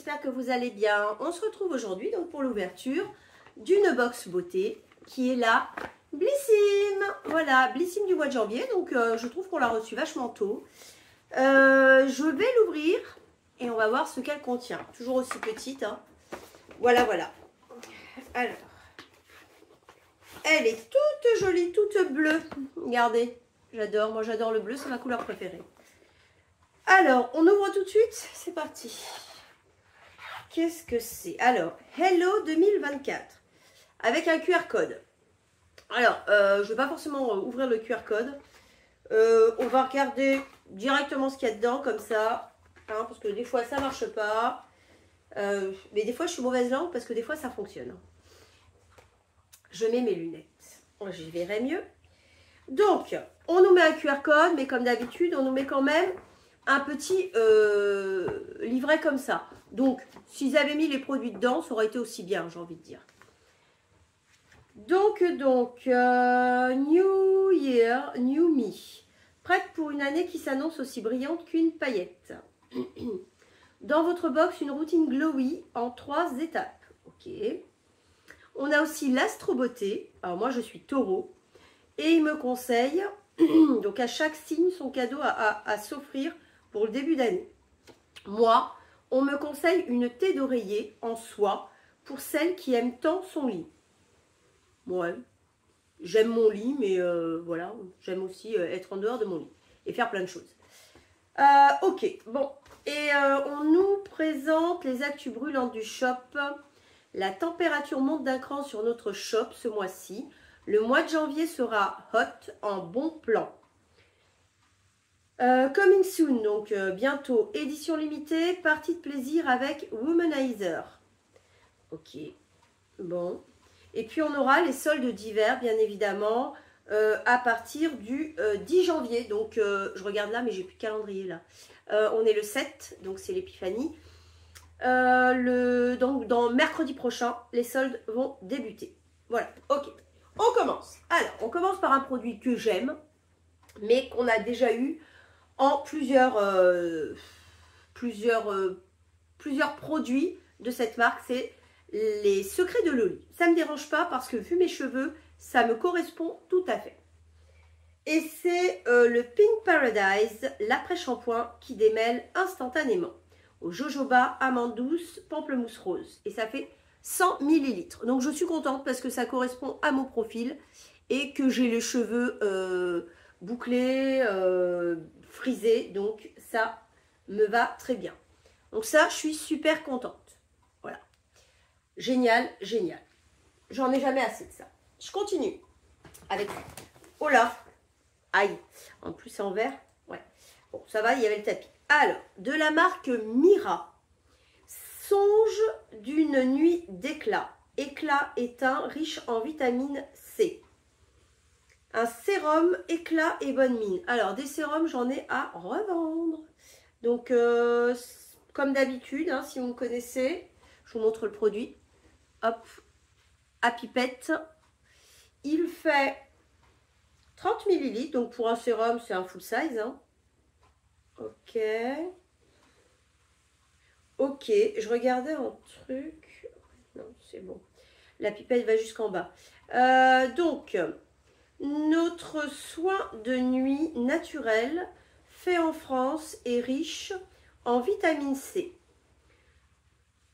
j'espère que vous allez bien. On se retrouve aujourd'hui donc pour l'ouverture d'une box beauté qui est la Blissim. Voilà, Blissim du mois de janvier, donc je trouve qu'on l'a reçue vachement tôt. Je vais l'ouvrir et on va voir ce qu'elle contient. Toujours aussi petite, hein. Voilà, voilà. Alors, elle est toute jolie, toute bleue. Regardez, j'adore, moi j'adore le bleu, c'est ma couleur préférée. Alors, on ouvre tout de suite, c'est parti. Qu'est-ce que c'est? Alors, Hello 2024, avec un QR code. Alors, je ne vais pas forcément ouvrir le QR code. On va regarder directement ce qu'il y a dedans, comme ça. Hein, parce que des fois, ça ne marche pas. Mais des fois, je suis mauvaise langue, parce que des fois, ça fonctionne. Je mets mes lunettes. J'y verrai mieux. Donc, on nous met un QR code, mais comme d'habitude, on nous met quand même un petit livret comme ça. Donc, s'ils avaient mis les produits dedans, ça aurait été aussi bien, j'ai envie de dire. Donc, New Year, New Me. Prête pour une année qui s'annonce aussi brillante qu'une paillette. Dans votre box, une routine glowy en 3 étapes. Ok. On a aussi l'Astro Beauté. Alors, moi, je suis taureau. Et il me conseille, donc à chaque signe, son cadeau à s'offrir pour le début d'année. Moi, on me conseille une thé d'oreiller en soie pour celles qui aiment tant son lit. Ouais, j'aime mon lit, mais voilà, j'aime aussi être en dehors de mon lit et faire plein de choses. Ok, bon, et on nous présente les actus brûlantes du shop. La température monte d'un cran sur notre shop ce mois-ci. Le mois de janvier sera hot en bon plan. Coming soon, donc bientôt, édition limitée, partie de plaisir avec Womanizer. Ok, bon. Et puis on aura les soldes d'hiver, bien évidemment, à partir du 10 janvier. Donc je regarde là, mais j'ai plus de calendrier là. On est le 7, donc c'est l'épiphanie. Donc dans mercredi prochain, les soldes vont débuter. Voilà, ok. On commence. Alors, on commence par un produit que j'aime, mais qu'on a déjà eu en plusieurs produits de cette marque. C'est les Secrets de Loli. Ça ne me dérange pas parce que vu mes cheveux, ça me correspond tout à fait. Et c'est le Pink Paradise, l'après-shampoing qui démêle instantanément. Au jojoba, amande douce, pamplemousse rose. Et ça fait 100 ml. Donc je suis contente parce que ça correspond à mon profil et que j'ai les cheveux bouclés, frisés. Donc ça me va très bien. Donc ça, je suis super contente. Voilà. Génial, génial. J'en ai jamais assez de ça. Je continue avec... Oh là. Aïe. En plus, c'est en vert. Ouais. Bon, ça va, il y avait le tapis. Alors, de la marque Mira. Songe d'une nuit d'éclat. Éclat éteint, riche en vitamine C. Un sérum éclat et bonne mine. Alors, des sérums, j'en ai à revendre. Donc, comme d'habitude, hein, si vous me connaissez, je vous montre le produit. Hop, à pipette. Il fait 30 ml. Donc, pour un sérum, c'est un full size. Hein. Ok. Ok, je regardais un truc. Non, c'est bon. La pipette va jusqu'en bas. Donc, notre soin de nuit naturel fait en France est riche en vitamine C.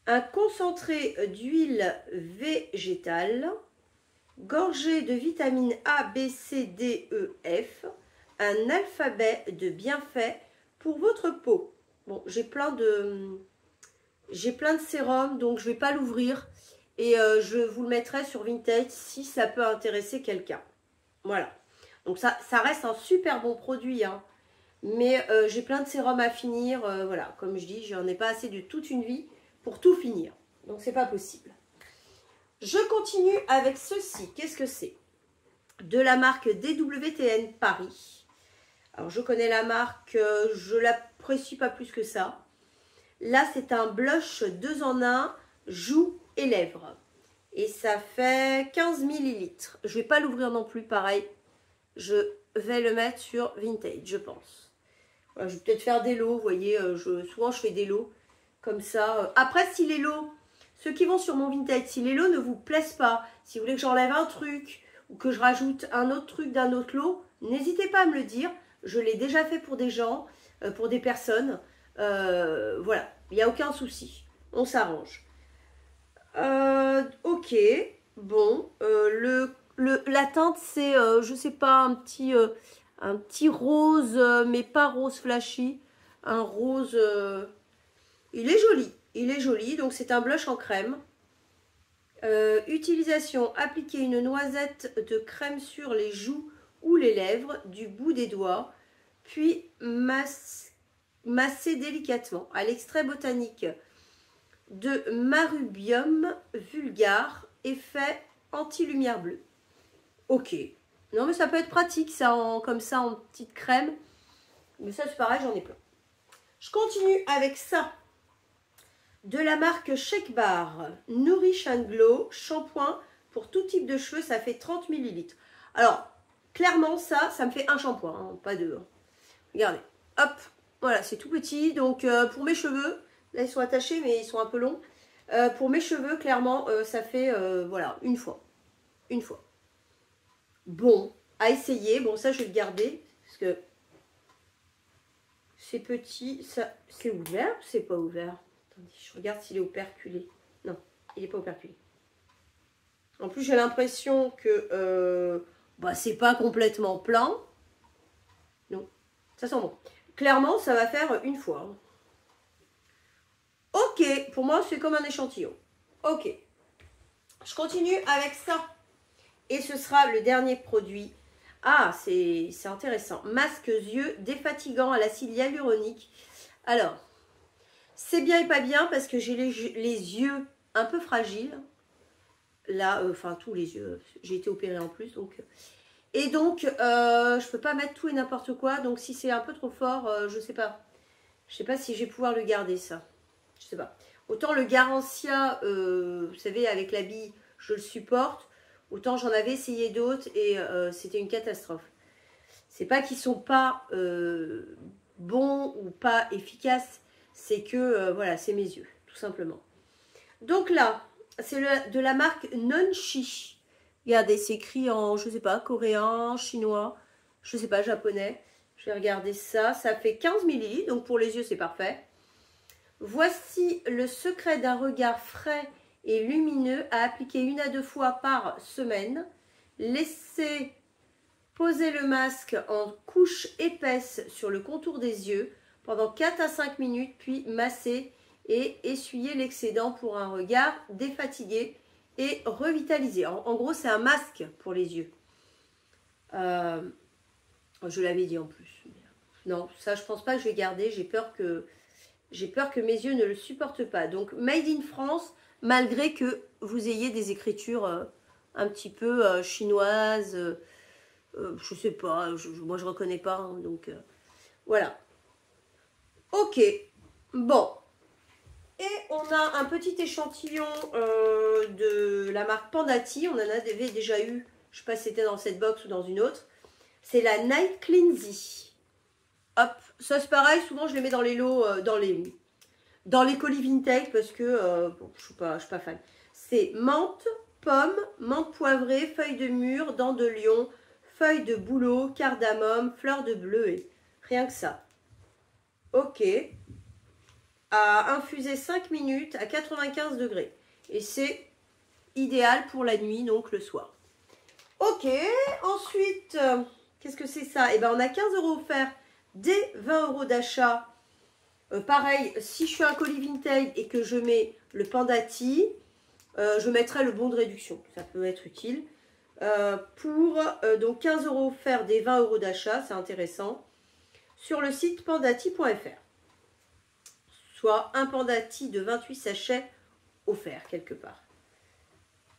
Un concentré d'huile végétale, gorgé de vitamines A, B, C, D, E, F. Un alphabet de bienfaits pour votre peau. Bon, j'ai plein de sérums, donc je ne vais pas l'ouvrir. Et je vous le mettrai sur Vinted si ça peut intéresser quelqu'un. Voilà. Donc ça reste un super bon produit. Hein. Mais j'ai plein de sérums à finir. Voilà, comme je dis, j'en ai pas assez de toute une vie pour tout finir. Donc c'est pas possible. Je continue avec ceci. Qu'est-ce que c'est? De la marque DWTN Paris. Alors je connais la marque, je l'apprécie pas plus que ça. Là, c'est un blush 2 en 1, joues et lèvres. Et ça fait 15 ml. Je ne vais pas l'ouvrir non plus, pareil. Je vais le mettre sur Vinted, je pense. Voilà, je vais peut-être faire des lots, vous voyez. Souvent, je fais des lots. Comme ça. Après, si les lots, ceux qui vont sur mon Vinted, si les lots ne vous plaisent pas, si vous voulez que j'enlève un truc ou que je rajoute un autre truc d'un autre lot, n'hésitez pas à me le dire. Je l'ai déjà fait pour des gens, pour des personnes. Voilà, il n'y a aucun souci. On s'arrange. Ok, bon. La teinte, c'est, je sais pas, un petit rose, mais pas rose flashy. Un rose... il est joli, donc c'est un blush en crème. Utilisation, appliquer une noisette de crème sur les joues ou les lèvres du bout des doigts, puis masser délicatement à l'extrait botanique de Marubium vulgare, effet anti-lumière bleue. Ok, non mais ça peut être pratique ça, comme ça en petite crème, mais ça c'est pareil, j'en ai plein. Je continue avec ça. De la marque Shake Bar, Nourish and Glow, shampoing pour tout type de cheveux, ça fait 30 ml. Alors, clairement, ça me fait un shampoing, hein, pas deux. Regardez, hop, voilà, c'est tout petit. Donc, pour mes cheveux, là, ils sont attachés, mais ils sont un peu longs. Pour mes cheveux, clairement, ça fait, voilà, une fois. Une fois. Bon, à essayer. Bon, ça, je vais le garder, parce que c'est petit. Ça, c'est ouvert ou c'est pas ouvert? Attendez, je regarde s'il est operculé. Non, il n'est pas operculé. En plus, j'ai l'impression que c'est pas complètement plein. Non, ça sent bon. Clairement, ça va faire une fois. Ok, pour moi, c'est comme un échantillon. Ok. Je continue avec ça. Et ce sera le dernier produit. Ah, c'est intéressant. Masque yeux défatigant à l'acide hyaluronique. Alors... c'est bien et pas bien parce que j'ai les yeux un peu fragiles. Là, enfin tous les yeux. J'ai été opérée en plus. Donc, et donc, je ne peux pas mettre tout et n'importe quoi. Donc si c'est un peu trop fort, je ne sais pas. Je ne sais pas si je vais pouvoir le garder ça. Je ne sais pas. Autant le Garancia, vous savez, avec la bille, je le supporte. Autant j'en avais essayé d'autres et c'était une catastrophe. C'est pas qu'ils ne sont pas bons ou pas efficaces. C'est que, voilà, c'est mes yeux, tout simplement. Donc là, c'est de la marque Nonchi. Regardez, c'est écrit en, je sais pas, coréen, chinois, je sais pas, japonais. Je vais regarder ça. Ça fait 15 ml, donc pour les yeux, c'est parfait. Voici le secret d'un regard frais et lumineux à appliquer 1 à 2 fois par semaine. Laissez poser le masque en couche épaisse sur le contour des yeux pendant 4 à 5 minutes, puis masser et essuyer l'excédent pour un regard défatigué et revitalisé. En gros, c'est un masque pour les yeux. Je l'avais dit en plus. Non, ça, je pense pas que je vais garder. J'ai peur que mes yeux ne le supportent pas. Donc, Made in France, malgré que vous ayez des écritures un petit peu chinoises. Je sais pas, moi je reconnais pas. Hein, donc, voilà. Ok, bon, et on a un petit échantillon de la marque Pandati, on en avait déjà eu, je ne sais pas si c'était dans cette box ou dans une autre, c'est la Night Cleansy. Hop, ça c'est pareil, souvent je les mets dans les lots, dans les colis vintage parce que bon, je suis pas fan. C'est menthe, pomme, menthe poivrée, feuille de mûre, dents de lion, feuille de bouleau, cardamome, fleur de bleuet, rien que ça. Ok, à infuser 5 minutes à 95 degrés. Et c'est idéal pour la nuit, donc le soir. Ok, ensuite, qu'est-ce que c'est ça? Eh bien, on a 15 € offerts dès 20 € d'achat. Pareil, si je suis un colis vintage et que je mets le Pandati, je mettrai le bon de réduction. Ça peut être utile. Pour donc 15 € offerts dès 20 € d'achat, c'est intéressant. Sur le site pandati.fr. Soit un Pandati de 28 sachets offert quelque part.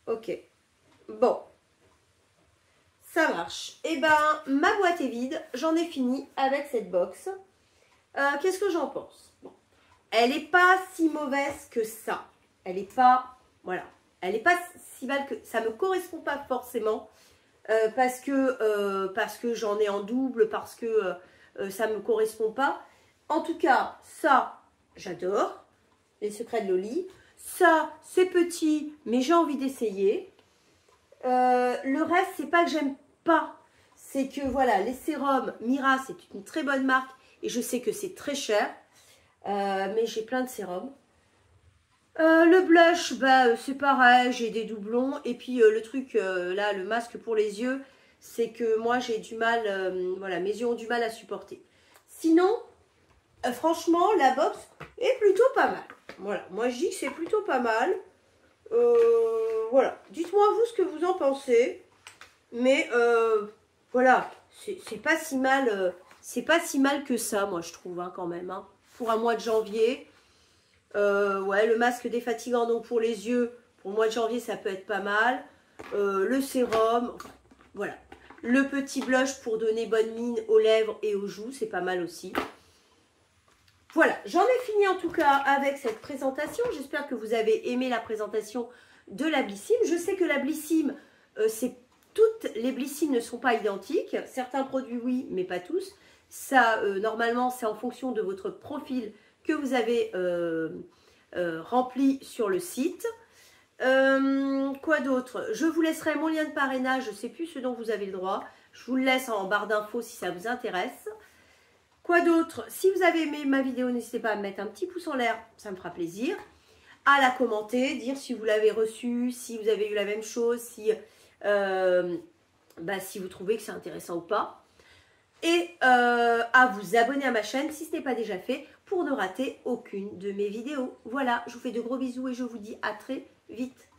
Ok. Bon. Ça marche. Et ben, ma boîte est vide. J'en ai fini avec cette box. Qu'est-ce que j'en pense? Bon. Elle n'est pas si mauvaise que ça. Elle n'est pas... Voilà. Elle n'est pas si mal que... Ça ne me correspond pas forcément. Parce que j'en ai en double. Parce que ça ne me correspond pas. En tout cas, ça, j'adore. les secrets de Loli. Ça, c'est petit, mais j'ai envie d'essayer. Le reste, c'est pas que j'aime pas. C'est que voilà, les sérums, Mira, c'est une très bonne marque. Et je sais que c'est très cher. Mais j'ai plein de sérums. Le blush, bah, c'est pareil, j'ai des doublons. Et puis le truc, là, le masque pour les yeux, c'est que moi, j'ai du mal, voilà, mes yeux ont du mal à supporter. Sinon, franchement, la box est plutôt pas mal. Voilà, moi, je dis que c'est plutôt pas mal. Voilà, dites-moi vous ce que vous en pensez. Mais voilà, c'est pas si mal, c'est pas si mal que ça, moi, je trouve, hein, quand même, hein, pour un mois de janvier. Ouais, le masque défatigant donc pour les yeux, pour le mois de janvier, ça peut être pas mal. Le sérum, enfin, voilà. Le petit blush pour donner bonne mine aux lèvres et aux joues, c'est pas mal aussi. Voilà, j'en ai fini en tout cas avec cette présentation. J'espère que vous avez aimé la présentation de la Blissim. Je sais que la Blissim, toutes les Blissim ne sont pas identiques. Certains produits oui, mais pas tous. Ça, normalement, c'est en fonction de votre profil que vous avez rempli sur le site. Quoi d'autre? Je vous laisserai mon lien de parrainage, je ne sais plus ce dont vous avez le droit. Je vous le laisse en barre d'infos si ça vous intéresse. Quoi d'autre? Si vous avez aimé ma vidéo, n'hésitez pas à me mettre un petit pouce en l'air, ça me fera plaisir. À la commenter, dire si vous l'avez reçu, si vous avez eu la même chose, si vous trouvez que c'est intéressant ou pas. Et à vous abonner à ma chaîne si ce n'est pas déjà fait pour ne rater aucune de mes vidéos. Voilà, je vous fais de gros bisous et je vous dis à très vite.